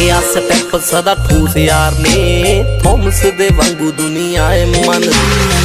ਚੱਕਿਆ ਸਟੈਪ ਸਦਾ ਠੂਸ ਯਾਰ ਨੇ ਥੋਮਸ ਦੇ ਵਾਂਗੂ ਦੁਨੀਆ ਏ ਮੰਨਦੀ।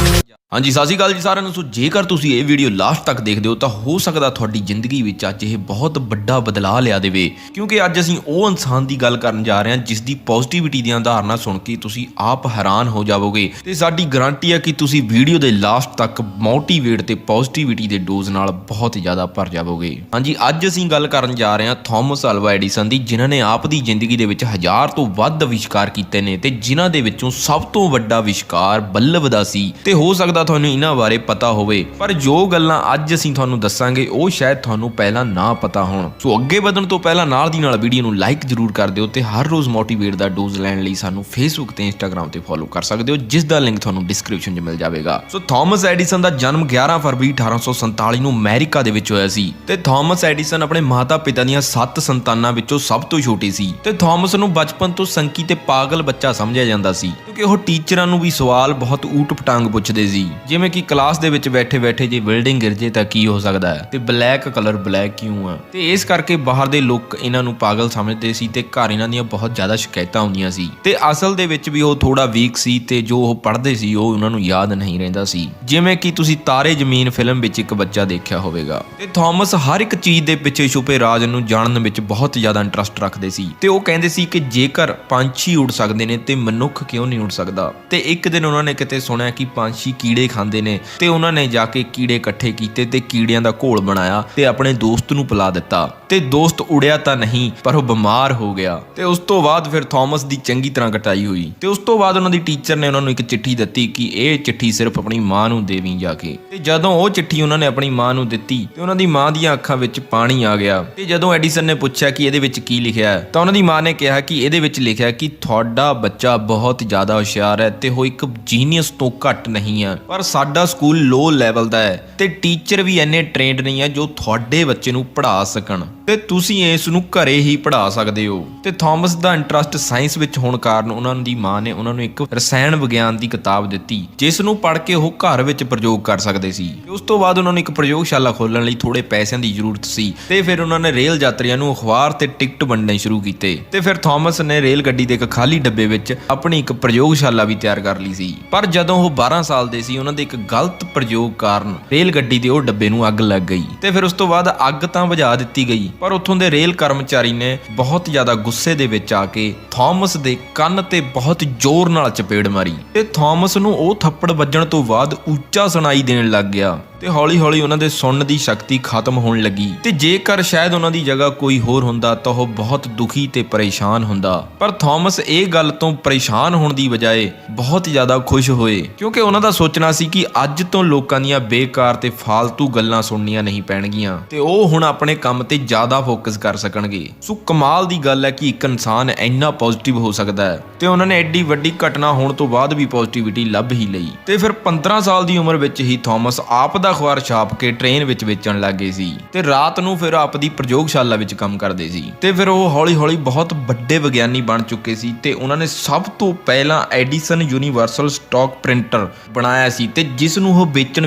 ਹਾਂਜੀ ਸਤਿ ਸ਼੍ਰੀ ਅਕਾਲ ਜੀ ਸਾਰਿਆਂ ਨੂੰ। ਸੋ ਜੇਕਰ ਤੁਸੀਂ ਇਹ ਵੀਡੀਓ ਲਾਸਟ ਤੱਕ ਦੇਖਦੇ ਹੋ ਤਾਂ ਹੋ ਸਕਦਾ ਤੁਹਾਡੀ ਜ਼ਿੰਦਗੀ ਵਿੱਚ ਅੱਜ ਇਹ ਬਹੁਤ ਵੱਡਾ ਬਦਲਾਅ ਲਿਆ ਦੇਵੇ, ਕਿਉਂਕਿ ਅੱਜ ਅਸੀਂ ਉਹ ਇਨਸਾਨ ਦੀ ਗੱਲ ਕਰਨ ਜਾ ਰਹੇ ਹਾਂ ਜਿਸ ਦੀ ਪੋਜ਼ਿਟਿਵਿਟੀ ਦੀਆਂ ਉਦਾਹਰਨਾਂ ਸੁਣ ਕੇ ਤੁਸੀਂ ਆਪ ਹੈਰਾਨ ਹੋ ਜਾਵੋਗੇ ਤੇ ਸਾਡੀ ਗਾਰੰਟੀ ਹੈ ਕਿ ਤੁਸੀਂ ਵੀਡੀਓ ਦੇ ਲਾਸਟ ਤੱਕ ਮੋਟੀਵੇਟ ਤੇ ਪੋਜ਼ਿਟਿਵਿਟੀ ਦੇ ਡੋਜ਼ ਨਾਲ ਬਹੁਤ ਜ਼ਿਆਦਾ ਭਰ ਜਾਵੋਗੇ। ਹਾਂਜੀ ਅੱਜ ਅਸੀਂ ਗੱਲ ਕਰਨ ਜਾ ਰਹੇ ਹਾਂ ਥਾਮਸ ਅਲਵਾ ਐਡੀਸਨ ਦੀ, ਜਿਨ੍ਹਾਂ ਨੇ ਆਪ ਦੀ ਜ਼ਿੰਦਗੀ ਦੇ ਵਿੱਚ 1000 ਤੋਂ ਵੱਧ ਅਵਿਸ਼ਕਾਰ ਕੀਤੇ ਨੇ ਤੇ ਜਿਨ੍ਹਾਂ ਦੇ ਵਿੱਚੋਂ ਸਭ ਤੋਂ ਵੱਡਾ ਅਵਿਸ਼ਕਾਰ ਬਲਬ ਦਾ ਸੀ। ਤੇ ਹੋ ਸਕਦਾ ਤੁਹਾਨੂੰ ਇਹਨਾਂ ਬਾਰੇ ਪਤਾ ਹੋਵੇ, ਪਰ ਜੋ ਗੱਲਾਂ ਅੱਜ ਅਸੀਂ ਤੁਹਾਨੂੰ ਦੱਸਾਂਗੇ ਉਹ ਸ਼ਾਇਦ ਤੁਹਾਨੂੰ ਪਹਿਲਾਂ ਨਾ ਪਤਾ ਹੋਣ। ਸੋ ਅੱਗੇ ਵਧਣ ਤੋਂ ਪਹਿਲਾਂ ਨਾਲ ਦੀ ਨਾਲ ਵੀਡੀਓ ਨੂੰ ਲਾਈਕ ਜ਼ਰੂਰ ਕਰ ਦਿਓ ਤੇ ਹਰ ਰੋਜ਼ ਮੋਟੀਵੇਟ ਦਾ ਡੋਜ਼ ਲੈਣ ਲਈ ਸਾਨੂੰ ਫੇਸਬੁੱਕ ਤੇ ਇੰਸਟਾਗ੍ਰਾਮ ਤੇ ਫੋਲੋ ਕਰ ਸਕਦੇ ਹੋ, ਜਿਸ ਦਾ ਲਿੰਕ ਤੁਹਾਨੂੰ ਡਿਸਕ੍ਰਿਪਸ਼ਨ 'ਚ ਮਿਲ ਜਾਵੇਗਾ। ਸੋ ਥਾਮਸ ਐਡੀਸਨ ਦਾ ਜਨਮ 11 ਫਰਵਰੀ 1847 ਨੂੰ ਅਮਰੀਕਾ ਦੇ ਵਿੱਚ ਹੋਇਆ ਸੀ ਤੇ ਥਾਮਸ ਐਡੀਸਨ ਆਪਣੇ ਮਾਤਾ ਪਿਤਾ ਦੀਆਂ 7 ਸੰਤਾਨਾਂ ਵਿੱਚੋਂ ਸਭ ਤੋਂ ਛੋਟੇ ਸੀ ਤੇ ਥਾਮਸ ਨੂੰ ਬਚਪਨ ਤੋਂ ਸੰਕੀ ਤੇ ਪਾਗਲ ਬੱਚਾ ਸਮਝਿਆ ਜਾਂਦਾ ਸੀ, ਕਿਉਂਕਿ ਉਹ ਟੀਚਰਾਂ ਨੂੰ ਵੀ ਸਵਾਲ ਬਹੁਤ ਊਟ ਪਟਾਂਗ ਪੁੱਛਦੇ ਸੀ, ਜਿਵੇਂ ਕਿ ਕਲਾਸ ਦੇ ਵਿੱਚ ਬੈਠੇ ਬੈਠੇ ਜੇ ਬਿਲਡਿੰਗ ਗਿਰ ਜੇ ਤਾਂ ਕੀ ਹੋ ਸਕਦਾ ਹੈ ਤੇ ਬਲੈਕ ਕਲਰ ਬਲੈਕ ਕਿਉਂ ਆ, ਤੇ ਇਸ ਕਰਕੇ ਬਾਹਰ ਦੇ ਲੋਕ ਇਹਨਾਂ ਨੂੰ ਪਾਗਲ ਸਮਝਦੇ ਸੀ ਤੇ ਘਰ ਇਹਨਾਂ ਦੀਆਂ ਬਹੁਤ ਜ਼ਿਆਦਾ ਸ਼ਿਕਾਇਤਾਂ ਆਉਂਦੀਆਂ ਸੀ ਤੇ ਅਸਲ ਦੇ ਵਿੱਚ ਵੀ ਉਹ ਥੋੜਾ ਵੀਕ ਸੀ ਤੇ ਜੋ ਉਹ ਪੜ੍ਹਦੇ ਸੀ ਉਹ ਉਹਨਾਂ ਨੂੰ ਯਾਦ ਨਹੀਂ ਰਹਿੰਦਾ ਸੀ, ਜਿਵੇਂ ਕਿ ਤੁਸੀਂ ਤਾਰੇ ਜ਼ਮੀਨ ਫਿਲਮ ਵਿੱਚ ਇੱਕ ਬੱਚਾ ਦੇਖਿਆ ਹੋਵੇਗਾ। ਤੇ ਥਾਮਸ ਹਰ ਇੱਕ ਚੀਜ਼ ਦੇ ਪਿੱਛੇ ਛੁਪੇ ਰਾਜ਼ ਨੂੰ ਜਾਣਨ ਵਿੱਚ ਬਹੁਤ ਜ਼ਿਆਦਾ ਇੰਟਰਸਟ ਰੱਖਦੇ ਸੀ ਤੇ ਉਹ ਕਹਿੰਦੇ ਸੀ ਕਿ ਜੇਕਰ ਪੰਛੀ ਉੜ ਸਕਦੇ ਨੇ ਤੇ ਮਨੁੱਖ ਕਿਉਂ ਨਹੀਂ ਉੜ ਸਕਦਾ। ਤੇ ਇੱਕ ਦਿਨ ਉਹਨਾਂ ਨੇ ਕਿਤੇ ਸੁਣਿਆ ਕਿ ਪੰਛੀ ਕੀੜੇ ਖਾਂਦੇ ਨੇ ਤੇ ਉਹਨਾਂ ਨੇ ਜਾ ਕੇ ਕੀੜੇ ਇਕੱਠੇ ਕੀਤੇ ਤੇ ਕੀੜਿਆਂ ਦਾ ਘੋਲ ਬਣਾਇਆ ਤੇ ਆਪਣੇ ਦੋਸਤ ਨੂੰ ਪਿਲਾ ਦਿੱਤਾ ਤੇ ਦੋਸਤ ਉੜਿਆ ਤਾਂ ਨਹੀਂ ਪਰ ਉਹ ਬਿਮਾਰ ਹੋ ਗਿਆ। ਤੇ ਉਸ ਤੋਂ ਬਾਅਦ ਫਿਰ ਥਾਮਸ ਦੀ ਚੰਗੀ ਤਰ੍ਹਾਂ ਕਟਾਈ ਹੋਈ ਤੇ ਉਸ ਤੋਂ ਬਾਅਦ ਉਹਨਾਂ ਦੀ ਟੀਚਰ ਨੇ ਉਹਨਾਂ ਨੂੰ ਇੱਕ ਚਿੱਠੀ ਦਿੱਤੀ ਕਿ ਇਹ ਚਿੱਠੀ ਸਿਰਫ ਆਪਣੀ ਮਾਂ ਨੂੰ ਦੇਵੀਂ ਜਾ ਕੇ। ਤੇ ਜਦੋਂ ਉਹ ਚਿੱਠੀ ਉਹਨਾਂ ਨੇ ਆਪਣੀ ਮਾਂ ਨੂੰ ਦਿੱਤੀ ਤੇ ਉਹਨਾਂ ਦੀ ਮਾਂ ਦੀਆਂ ਅੱਖਾਂ ਵਿੱਚ ਪਾਣੀ ਆ ਗਿਆ ਤੇ ਜਦੋਂ ਐਡੀਸਨ ਨੇ ਪੁੱਛਿਆ ਕਿ ਇਹਦੇ ਵਿੱਚ ਕੀ ਲਿਖਿਆ ਹੈ ਤਾਂ ਉਹਨਾਂ ਦੀ ਮਾਂ ਨੇ ਕਿਹਾ ਕਿ ਇਹਦੇ ਵਿੱਚ ਲਿਖਿਆ ਕਿ ਤੁਹਾਡਾ ਬੱਚਾ ਬਹੁਤ ਜ਼ਿਆਦਾ ਹੁਸ਼ਿਆਰ ਹੈ ਤੇ ਉਹ ਇੱਕ ਜੀਨੀਅਸ ਤੋਂ ਘੱਟ ਨਹੀਂ ਹੈ, ਪਰ ਸਾਡਾ ਸਕੂਲ ਲੋ ਲੈਵਲ ਦਾ ਹੈ ਤੇ ਟੀਚਰ ਵੀ ਇੰਨੇ ਟ੍ਰੇਨਡ ਨਹੀਂ ਆ ਜੋ ਤੁਹਾਡੇ ਬੱਚੇ ਨੂੰ ਪੜ੍ਹਾ ਸਕਣ ਤੇ ਤੁਸੀਂ ਇਸ ਨੂੰ ਘਰੇ ਹੀ ਪੜ੍ਹਾ ਸਕਦੇ ਹੋ। ਤੇ ਥਾਮਸ ਦਾ ਇੰਟਰਸਟ ਸਾਇੰਸ ਵਿੱਚ ਹੋਣ ਕਾਰਨ ਉਹਨਾਂ ਦੀ ਮਾਂ ਨੇ ਉਹਨਾਂ ਨੂੰ ਇੱਕ ਰਸਾਇਣ ਵਿਗਿਆਨ ਦੀ ਕਿਤਾਬ ਦਿੱਤੀ ਜਿਸ ਨੂੰ ਪੜ੍ਹ ਕੇ ਉਹ ਘਰ ਵਿੱਚ ਪ੍ਰਯੋਗ ਕਰ ਸਕਦੇ ਸੀ। ਤੇ ਉਸ ਤੋਂ ਬਾਅਦ ਉਹਨਾਂ ਨੂੰ ਇੱਕ ਪ੍ਰਯੋਗਸ਼ਾਲਾ ਖੋਲ੍ਹਣ ਲਈ ਥੋੜੇ ਪੈਸਿਆਂ ਦੀ ਜ਼ਰੂਰਤ ਸੀ ਤੇ ਫਿਰ ਉਹਨਾਂ ਨੇ ਰੇਲ ਯਾਤਰੀਆਂ ਨੂੰ ਅਖਬਾਰ ਤੇ ਟਿਕਟ ਵੰਡਣੇ ਸ਼ੁਰੂ ਕੀਤੇ ਤੇ ਫਿਰ ਥਾਮਸ ਨੇ ਰੇਲ ਗੱਡੀ ਦੇ ਇੱਕ ਖਾਲੀ ਡੱਬੇ ਵਿੱਚ ਆਪਣੀ ਇੱਕ ਪ੍ਰਯੋਗਸ਼ਾਲਾ ਵੀ ਤਿਆਰ ਕਰ ਲਈ ਸੀ। ਪਰ ਜਦੋਂ ਉਹ 12 ਸਾਲ ਦੇ ਸੀ ਉਹਨਾਂ ਦੇ ਇੱਕ ਗਲਤ ਪ੍ਰਯੋਗ ਕਾਰਨ ਰੇਲ ਗੱਡੀ ਦੇ ਉਹ ਡੱਬੇ ਨੂੰ ਅੱਗ ਲੱਗ ਗਈ ਤੇ ਫਿਰ ਉਸ ਤੋਂ ਬਾਅਦ ਅੱਗ ਤਾਂ ਬੁਝਾ ਦਿੱਤੀ ਗਈ, ਪਰ ਉੱਥੋਂ ਦੇ ਰੇਲ ਕਰਮਚਾਰੀ ਨੇ ਬਹੁਤ ਜ਼ਿਆਦਾ ਗੁੱਸੇ ਦੇ ਵਿੱਚ ਆ ਕੇ ਥਾਮਸ ਦੇ ਕੰਨ ਤੇ ਬਹੁਤ ਜ਼ੋਰ ਨਾਲ ਚਪੇੜ ਮਾਰੀ ਤੇ ਥਾਮਸ ਨੂੰ ਉਹ ਥੱਪੜ ਵੱਜਣ ਤੋਂ ਬਾਅਦ ਉੱਚਾ ਸੁਣਾਈ ਦੇਣ ਲੱਗ ਗਿਆ ਤੇ ਹੌਲੀ ਹੌਲੀ ਉਹਨਾਂ ਦੇ ਸੁਣਨ ਦੀ ਸ਼ਕਤੀ ਖਤਮ ਹੋਣ ਲੱਗੀ ਤੇ ਜੇਕਰ ਸ਼ਾਇਦ ਉਹਨਾਂ ਦੀ ਜਗ੍ਹਾ ਕੋਈ ਹੋਰ ਹੁੰਦਾ ਤਾਂ ਉਹ ਬਹੁਤ ਦੁਖੀ ਤੇ ਪਰੇਸ਼ਾਨ ਹੁੰਦਾ। ਪਰ ਥਾਮਸ ਇਹ ਗੱਲ ਤੋਂ ਪਰੇਸ਼ਾਨ ਹੋਣ ਦੀ ਬਜਾਏ ਬਹੁਤ ਜ਼ਿਆਦਾ ਖੁਸ਼ ਹੋਏ, ਕਿਉਂਕਿ ਉਹਨਾਂ ਦਾ ਸੋਚਣਾ ਸੀ ਕਿ ਅੱਜ ਤੋਂ ਲੋਕਾਂ ਦੀਆਂ ਬੇਕਾਰ ਤੇ ਫਾਲਤੂ ਗੱਲਾਂ ਸੁਣਨੀਆਂ ਨਹੀਂ ਪੈਣਗੀਆਂ ਤੇ ਉਹ ਹੁਣ ਆਪਣੇ ਕੰਮ ਤੇ ਜ਼ਿਆਦਾ ਫੋਕਸ ਕਰ ਸਕਣਗੇ। ਸੋ ਕਮਾਲ ਦੀ ਗੱਲ ਹੈ ਕਿ ਇੱਕ ਇਨਸਾਨ ਇੰਨਾ ਪੋਜ਼ਿਟਿਵ ਹੋ ਸਕਦਾ ਹੈ ਤੇ ਉਹਨਾਂ ਨੇ ਐਡੀ ਵੱਡੀ ਘਟਨਾ ਹੋਣ ਤੋਂ ਬਾਅਦ ਵੀ ਪੋਜ਼ਿਟਿਵਿਟੀ ਲੱਭ ਹੀ ਲਈ ਤੇ ਫਿਰ 15 ਸਾਲ ਦੀ ਉਮਰ ਵਿੱਚ ਹੀ ਥਾਮਸ ਆਪ ਦਾ ਅਖਬਾਰ ਛਾਪ ਕੇ ਟ੍ਰੇਨ ਵਿੱਚ ਵੇਚਣ ਲੱਗ ਗਏ ਸੀ ਤੇ ਰਾਤ ਨੂੰ ਫਿਰ ਆਪ ਦੀ ਪ੍ਰਯੋਗਸ਼ਾਲਾ ਵਿੱਚ ਕੰਮ ਕਰਦੇ ਸੀ ਤੇ ਫਿਰ ਉਹ ਹੌਲੀ ਹੌਲੀ ਬਹੁਤ ਵੱਡੇ ਵਿਗਿਆਨੀ ਬਣ ਚੁੱਕੇ ਸੀ ਤੇ ਉਹਨਾਂ ਨੇ ਸਭ ਤੋਂ ਪਹਿਲਾਂ ਐਡੀਸਨ ਯੂਨੀਵਰਸਲ ਸਟਾਕ ਪ੍ਰਿੰਟਰ ਬਣਾਇਆ ਸੀ ਤੇ ਜਿਸ ਨੂੰ ਉਹ ਵੇਚਣ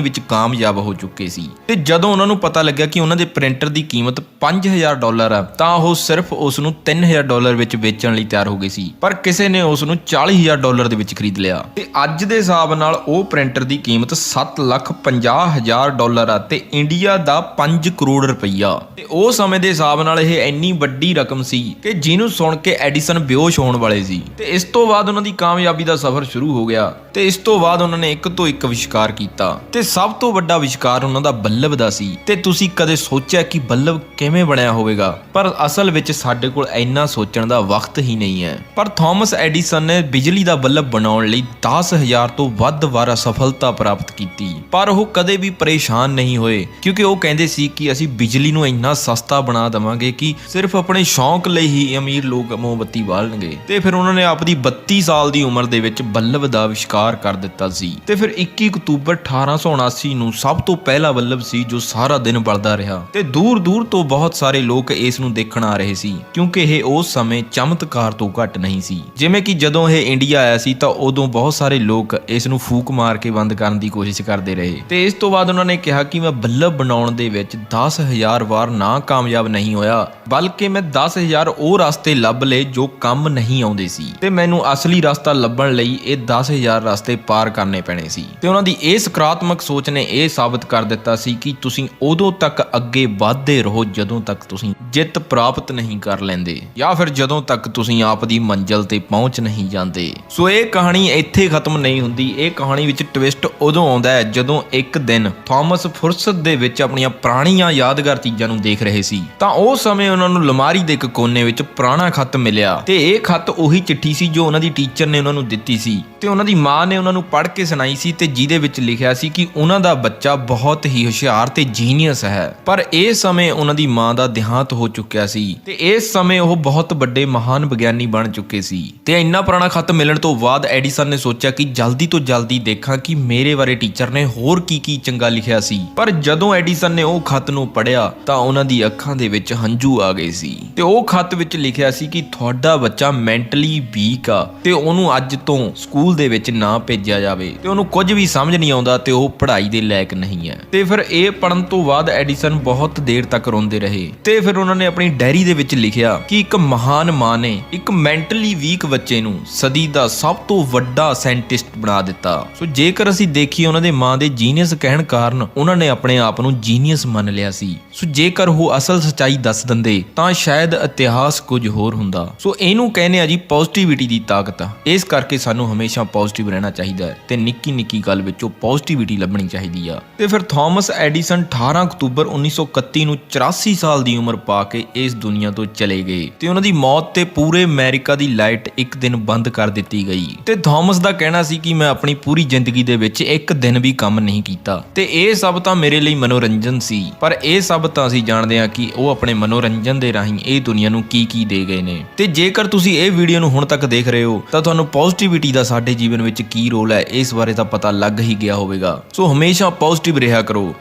ਵਿੱਚ ਕਾਮਯਾਬ ਹੋ ਚੁੱਕੇ ਸੀ। ਤੇ ਜਦੋਂ ਉਹਨਾਂ ਨੂੰ ਪਤਾ ਲੱਗਿਆ ਕਿ ਉਹਨਾਂ ਦੇ ਪ੍ਰਿੰਟਰ ਦੀ ਕੀਮਤ $5000 ਆ ਤਾਂ ਉਹ ਸਿਰਫ ਉਸ ਨੂੰ $3000 ਵਿੱਚ ਵੇਚਣ ਲਈ ਤਿਆਰ ਹੋ ਗਏ ਸੀ, ਪਰ ਕਿਸੇ ਨੇ ਉਸ ਨੂੰ $40000 ਦੇ ਵਿੱਚ ਖਰੀਦ ਲਿਆ ਤੇ ਅੱਜ ਦੇ ਹਿਸਾਬ ਨਾਲ ਉਹ ਪ੍ਰਿੰਟਰ ਦੀ ਕੀਮਤ $7,50,000 ਆ ਤੇ ਇੰਡੀਆ ਦਾ 5 ਕਰੋੜ ਰੁਪਈਆ। ਤੇ ਉਹ ਸਮੇਂ ਦੇ ਹਿਸਾਬ ਨਾਲ ਇਹ ਇੰਨੀ ਵੱਡੀ ਰਕਮ ਸੀ ਕਿ ਜਿਹਨੂੰ ਸੁਣ ਕੇ ਐਡੀਸਨ ਬੇਹੋਸ਼ ਹੋਣ ਵਾਲੇ ਸੀ। ਤੇ ਇਸ ਤੋਂ ਬਾਅਦ ਉਹਨਾਂ ਦੀ ਕਾਮਯਾਬੀ ਦਾ ਸਫ਼ਰ ਸ਼ੁਰੂ ਹੋ ਗਿਆ ਤੇ ਇਸ ਤੋਂ ਬਾਅਦ ਉਹਨਾਂ ਨੇ ਇੱਕ ਤੋਂ ਇੱਕ ਅਵਿਸ਼ਕਾਰ ਕੀਤਾ ਤੇ ਸਭ ਤੋਂ ਵੱਡਾ ਅਵਿਸ਼ਕਾਰ ਉਹਨਾਂ ਦਾ ਬਲਬ ਦਾ ਸੀ। ਤੇ ਤੁਸੀਂ ਕਦੇ ਸੋਚਿਆ ਕਿ ਬਲਬ ਕਿਵੇਂ ਬਣਿਆ ਹੋਵੇਗਾ? ਪਰ ਅਸਲ ਵਿੱਚ ਸਾਡੇ ਕੋਲ ਇੰਨਾ ਸੋਚਣ ਦਾ ਵਕਤ ਹੀ ਨਹੀਂ ਹੈ। ਪਰ ਥਾਮਸ ਐਡੀਸਨ ਨੇ ਬਿਜਲੀ ਦਾ ਬਲਬ ਬਣਾਉਣ ਲਈ 10,000 ਤੋਂ ਵੱਧ ਵਾਰ ਸਫਲਤਾ ਪ੍ਰਾਪਤ ਕੀਤੀ, ਪਰ ਉਹ ਕਦੇ ਵੀ ਪਰੇਸ਼ਾਨ ਨਹੀਂ ਹੋਏ, ਕਿਉਂਕਿ ਉਹ ਕਹਿੰਦੇ ਸੀ ਕਿ ਅਸੀਂ ਬਿਜਲੀ ਨੂੰ ਇੰਨਾ ਸਸਤਾ ਬਣਾ ਦੇਵਾਂਗੇ ਕਿ ਸਿਰਫ ਆਪਣੇ ਸ਼ੌਂਕ ਲਈ ਹੀ ਅਮੀਰ ਲੋਕ ਮੋਮਬੱਤੀ ਬਾਲਣਗੇ। ਤੇ ਫਿਰ ਉਹਨਾਂ ਨੇ ਆਪਣੀ 32 ਸਾਲ ਦੀ ਉਮਰ ਦੇ ਵਿੱਚ ਬਲਬ ਦਾ ਅਵਿਸ਼ਕਾਰ ਕਰ ਦਿੱਤਾ ਸੀ ਤੇ ਫਿਰ 21 ਅਕਤੂਬਰ 1879 ਨੂੰ ਸਭ ਤੋਂ ਪਹਿਲਾ ਬਲਬ ਸੀ ਜੋ ਸਾਰਾ ਦਿਨ ਬਲਦਾ ਰਿਹਾ ਤੇ ਦੂਰ ਦੂਰ ਤੋਂ ਬਹੁਤ ਸਾਰੇ ਲੋਕ ਇਸ ਨੂੰ ਦੇਖਣ ਆ ਰਹੇ ਸੀ, ਕਿਉਂਕਿ ਇਹ ਉਸ ਸਮੇਂ ਚਮਤਕਾਰ ਤੋਂ ਘੱਟ ਨਹੀਂ ਸੀ। ਜਿਵੇਂ ਕਿ ਜਦੋਂ ਇਹ ਇੰਡੀਆ ਆਇਆ ਸੀ ਤਾਂ ਉਦੋਂ ਬਹੁਤ ਸਾਰੇ ਲੋਕ ਇਸ ਨੂੰ ਫੂਕ ਮਾਰ ਕੇ ਬੰਦ ਕਰਨ ਦੀ ਕੋਸ਼ਿਸ਼ ਕਰਦੇ ਰਹੇ ਤੇ ਇਸ ਤੋਂ ਬਾਅਦ ਬਾਅਦ ਉਹਨਾਂ ਨੇ ਕਿਹਾ ਕਿ ਮੈਂ ਬੱਲਬ ਬਣਾਉਣ ਦੇ ਵਿੱਚ 10,000 ਵਾਰ ਨਾ ਕਾਮਯਾਬ ਨਹੀਂ ਹੋਇਆ, ਬਲਕਿ ਮੈਂ 10,000 ਉਹ ਰਸਤੇ ਲੱਭ ਲਏ ਜੋ ਕੰਮ ਨਹੀਂ ਆਉਂਦੇ ਸੀ ਤੇ ਮੈਨੂੰ ਅਸਲੀ ਰਸਤਾ ਲੱਭਣ ਲਈ ਇਹ 10,000 ਰਸਤੇ ਪਾਰ ਕਰਨੇ ਪੈਣੇ ਸੀ। ਤੇ ਉਹਨਾਂ ਦੀ ਇਹ ਸਕਾਰਾਤਮਕ ਸੋਚ ਨੇ ਇਹ ਸਾਬਤ ਕਰ ਦਿੱਤਾ ਸੀ ਕਿ ਤੁਸੀਂ ਉਦੋਂ ਤੱਕ ਅੱਗੇ ਵਧਦੇ ਰਹੋ ਜਦੋਂ ਤੱਕ ਤੁਸੀਂ ਜਿੱਤ ਪ੍ਰਾਪਤ ਨਹੀਂ ਕਰ ਲੈਂਦੇ, ਜਾਂ ਫਿਰ ਜਦੋਂ ਤੱਕ ਤੁਸੀਂ ਆਪ ਦੀ ਮੰਜ਼ਿਲ ਤੇ ਪਹੁੰਚ ਨਹੀਂ ਜਾਂਦੇ। ਸੋ ਇਹ ਕਹਾਣੀ ਇੱਥੇ ਖਤਮ ਨਹੀਂ ਹੁੰਦੀ। ਇਹ ਕਹਾਣੀ ਵਿੱਚ ਟਵਿਸਟ ਉਦੋਂ ਆਉਂਦਾ ਹੈ ਜਦੋਂ ਇੱਕ ਦਿਨ ਥਾਮਸ ਫੁਰਸਤ ਦੇ ਵਿੱਚ ਆਪਣੀਆਂ ਪੁਰਾਣੀਆਂ ਯਾਦਗਾਰ ਚੀਜ਼ਾਂ ਨੂੰ ਦੇਖ ਰਹੇ ਸੀ ਤਾਂ ਉਸ ਸਮੇਂ ਉਹਨਾਂ ਨੂੰ ਅਲਮਾਰੀ ਦੇ ਇੱਕ ਕੋਨੇ ਵਿੱਚ ਪੁਰਾਣਾ ਖੱਤ ਮਿਲਿਆ ਤੇ ਇਹ ਖੱਤ ਉਹੀ ਚਿੱਠੀ ਸੀ ਜੋ ਉਹਨਾਂ ਦੀ ਟੀਚਰ ਨੇ ਉਹਨਾਂ ਨੂੰ ਦਿੱਤੀ ਸੀ ਤੇ ਉਹਨਾਂ ਦੀ ਮਾਂ ਨੇ ਉਹਨਾਂ ਨੂੰ ਪੜ੍ਹ ਕੇ ਸੁਣਾਈ ਸੀ ਤੇ ਜਿਹਦੇ ਵਿੱਚ ਲਿਖਿਆ ਸੀ ਕਿ ਉਹਨਾਂ ਦਾ ਬੱਚਾ ਬਹੁਤ ਹੀ ਹੁਸ਼ਿਆਰ ਤੇ ਜੀਨੀਅਸ ਹੈ। ਪਰ ਇਸ ਸਮੇਂ ਉਹਨਾਂ ਦੀ ਮਾਂ ਦਾ ਦੇਹਾਂਤ ਹੋ ਚੁੱਕਿਆ ਸੀ ਤੇ ਇਸ ਸਮੇਂ ਉਹ ਬਹੁਤ ਵੱਡੇ ਮਹਾਨ ਵਿਗਿਆਨੀ ਬਣ ਚੁੱਕੇ ਸੀ। ਤੇ ਇੰਨਾ ਪੁਰਾਣਾ ਖੱਤ ਮਿਲਣ ਤੋਂ ਬਾਅਦ ਐਡੀਸਨ ਨੇ ਸੋਚਿਆ ਕਿ ਜਲਦੀ ਤੋਂ ਜਲਦੀ ਦੇਖਾਂ ਕਿ ਮੇਰੇ ਬਾਰੇ ਟੀਚਰ ਨੇ ਹੋਰ ਕੀ ਚੰਗਾ ਲਿਖਿਆ ਸੀ। ਪਰ ਜਦੋਂ ਐਡੀਸਨ ਨੇ ਉਹ ਖੱਤ ਨੂੰ ਪੜ੍ਹਿਆ ਤਾਂ ਉਹਨਾਂ ਦੀ ਅੱਖਾਂ ਦੇ ਵਿੱਚ ਹੰਝੂ ਆ ਗਏ ਸੀ ਤੇ ਉਹ ਖੱਤ ਵਿੱਚ ਲਿਖਿਆ ਸੀ ਕਿ ਤੁਹਾਡਾ ਬੱਚਾ ਮੈਂਟਲੀ ਵੀਕ ਆ ਤੇ ਉਹਨੂੰ ਅੱਜ ਤੋਂ ਸਕੂਲ ਦੇ ਵਿੱਚ ਨਾ ਭੇਜਿਆ ਜਾਵੇ ਤੇ ਉਹਨੂੰ ਕੁਝ ਵੀ ਸਮਝ ਨਹੀਂ ਆਉਂਦਾ ਤੇ ਉਹ ਪੜ੍ਹਾਈ ਦੇ ਲਾਇਕ ਨਹੀਂ ਹੈ। ਤੇ ਫਿਰ ਇਹ ਪੜ੍ਹਨ ਤੋਂ ਬਾਅਦ ਐਡੀਸਨ ਬਹੁਤ ਦੇਰ ਤੱਕ ਰੋਂਦੇ ਰਹੇ ਤੇ ਫਿਰ ਉਹਨਾਂ ਨੇ ਆਪਣੀ ਡਾਇਰੀ ਦੇ ਵਿੱਚ ਲਿਖਿਆ ਕਿ ਇੱਕ ਮਹਾਨ ਮਾਂ ਨੇ ਇੱਕ ਮੈਂਟਲੀ ਵੀਕ ਬੱਚੇ ਨੂੰ ਸਦੀ ਦਾ ਸਭ ਤੋਂ ਵੱਡਾ ਸਾਇੰਟਿਸਟ ਬਣਾ ਦਿੱਤਾ। ਸੋ ਜੇਕਰ ਅਸੀਂ ਦੇਖੀਏ ਉਹਨਾਂ ਦੇ ਮਾਂ ਦੇ ਜੀਨੀਅਸ ਕਹਿਣ ਕਾਰਨ ਉਹਨਾਂ ਨੇ ਆਪਣੇ ਆਪ ਨੂੰ ਜੀਨੀਅਸ ਮੰਨ ਲਿਆ ਸੀ। ਸੋ ਜੇਕਰ ਉਹ ਅਸਲ ਸੱਚਾਈ ਦੱਸ ਦਿੰਦੇ ਤਾਂ ਸ਼ਾਇਦ ਇਤਿਹਾਸ ਕੁਝ ਹੋਰ ਹੁੰਦਾ। ਸੋ ਇਹਨੂੰ ਕਹਿੰਦੇ ਆ ਜੀ ਪੋਜ਼ਿਟਿਵਿਟੀ ਦੀ ਤਾਕਤ। ਇਸ ਕਰਕੇ ਸਾਨੂੰ ਹਮੇਸ਼ਾ ਪੋਜ਼ਿਟਿਵ ਰਹਿਣਾ ਚਾਹੀਦਾ ਹੈ ਤੇ ਨਿੱਕੀ ਗੱਲ ਵਿੱਚੋਂ ਪੋਜ਼ਿਟਿਵਿਟੀ ਲੱਭਣੀ ਚਾਹੀਦੀ ਆ। ਤੇ ਫਿਰ ਥਾਮਸ ਐਡੀਸਨ 18 ਅਕਤੂਬਰ 1931 ਨੂੰ 84 ਸਾਲ ਦੀ ਉਮਰ ਪਾ ਕੇ ਇਸ ਦੁਨੀਆ ਤੋਂ ਚਲੇ ਗਏ ਤੇ ਉਹਨਾਂ ਦੀ ਮੌਤ ਤੇ ਪੂਰੇ ਅਮਰੀਕਾ ਦੀ ਲਾਈਟ ਇੱਕ ਦਿਨ ਬੰਦ ਕਰ ਦਿੱਤੀ ਗਈ। ਤੇ ਥਾਮਸ ਦਾ ਕਹਿਣਾ ਸੀ ਕਿ ਮੈਂ ਆਪਣੀ ਪੂਰੀ ਜ਼ਿੰਦਗੀ ਦੇ ਵਿੱਚ ਇੱਕ ਦਿਨ ਵੀ ਕੰਮ ਨਹੀਂ ਕੀਤਾ ਤੇ ਇਹ ਸਭ ਤਾਂ ਮੇਰੇ ਲਈ ਮਨੋਰੰਜਨ ਸੀ। ਪਰ ਇਹ ਸਭ ਤਾਂ ਅਸੀਂ ਜਾਣਦੇ ਹਾਂ ਕਿ ਉਹ ਆਪਣੇ ਮਨੋਰੰਜਨ ਦੇ ਰਾਹੀਂ ਇਹ ਦੁਨੀਆ ਨੂੰ ਕੀ ਦੇ ਗਏ ਨੇ। ਤੇ ਜੇਕਰ ਤੁਸੀਂ ਇਹ ਵੀਡੀਓ ਨੂੰ ਹੁਣ ਤੱਕ ਦੇਖ ਰਹੇ ਹੋ ਤਾਂ ਤੁਹਾਨੂੰ ਪੋਜ਼ਿਟਿਵਿਟੀ ਦਾ ਸਾਡੇ ਜੀਵਨ ਵਿੱਚ ਕੀ ਰੋਲ ਹੈ ਇਸ ਬਾਰੇ ਤਾਂ ਪਤਾ ਲੱਗ ਹੀ ਗਿਆ ਹੋਵੇਗਾ। ਸੋ ਹਮੇਸ਼ਾ ਪੋਜ਼ਿਟਿਵ ਰਿਹਾ ਕਰੋ।